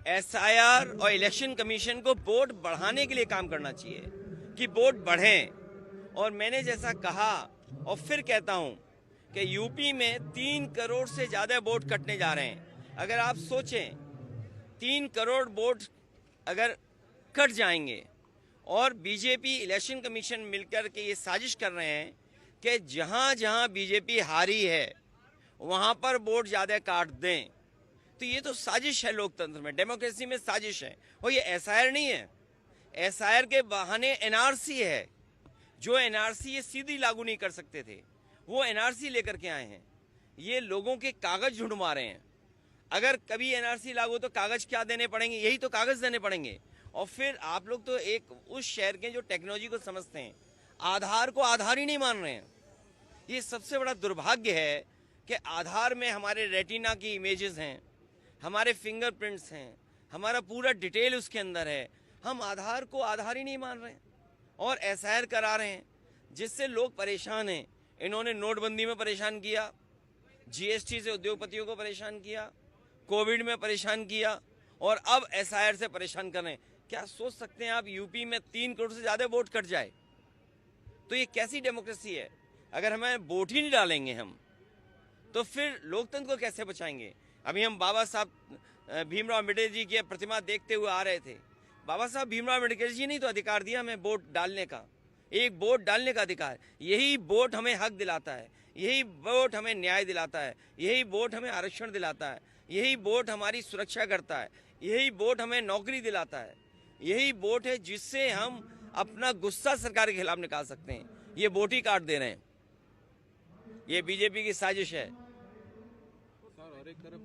SIR और election commission को vote बढ़ाने के लिए काम करना चाहिए कि वोट बढ़ें। और मैंने जैसा कहा और फिर कहता हूं कि यूपी में 3 करोड़ से ज़्यादा वोट कटने जा रहे हैं। अगर आप सोचें 3 करोड़ वोट अगर कट जाएंगे और बीजेपी इलेक्शन कमीशन मिलकर के ये साजिश कर रहे हैं कि जहां जहां बीजेपी हारी है वहां पर वोट ज़्यादा काट दें, तो ये तो साजिश है। लोकतंत्र में, डेमोक्रेसी में साजिश है। और ये एसआईआर नहीं है, एसआईआर के बहाने एनआरसी है। जो एनआरसी ये सीधी लागू नहीं कर सकते थे, वो एनआरसी लेकर के आए हैं। ये लोगों के कागज ढूंढवा रहे हैं। अगर कभी एनआरसी लागू तो कागज क्या देने पड़ेंगे? यही तो कागज देने पड़ेंगे। और फिर आप लोग तो एक उस शहर के जो टेक्नोलॉजी को समझते हैं, आधार को आधार ही नहीं मान रहे हैं। ये सबसे बड़ा दुर्भाग्य है कि आधार में हमारे रेटिना की इमेजेस हैं, हमारे फिंगरप्रिंट्स हैं, हमारा पूरा डिटेल उसके अंदर है। हम आधार को आधार ही नहीं मान रहे हैं और एसआईआर करा रहे हैं, जिससे लोग परेशान हैं। इन्होंने नोटबंदी में परेशान किया, जीएसटी से उद्योगपतियों को परेशान किया, कोविड में परेशान किया और अब एसआईआर से परेशान कर रहे हैं। क्या सोच सकते हैं आप यूपी में 3 करोड़ से ज़्यादा वोट कट जाए? तो ये कैसी डेमोक्रेसी है? अगर हमें वोट ही नहीं डालेंगे हम, तो फिर लोकतंत्र को कैसे बचाएंगे? अभी हम बाबा साहब भीमराव अम्बेडकर जी की प्रतिमा देखते हुए आ रहे थे। बाबा साहब भीमराव अम्बेडकर जी ने तो अधिकार दिया हमें वोट डालने का, एक वोट डालने का अधिकार। यही वोट हमें हक दिलाता है, यही वोट हमें न्याय दिलाता है, यही वोट हमें आरक्षण दिलाता है, यही वोट हमारी सुरक्षा करता है, यही वोट हमें नौकरी दिलाता है। यही वोट है जिससे हम अपना गुस्सा सरकार के खिलाफ निकाल सकते हैं। ये वोट ही काट दे रहे हैं। ये बीजेपी की साजिश है। सर, और एक तरफ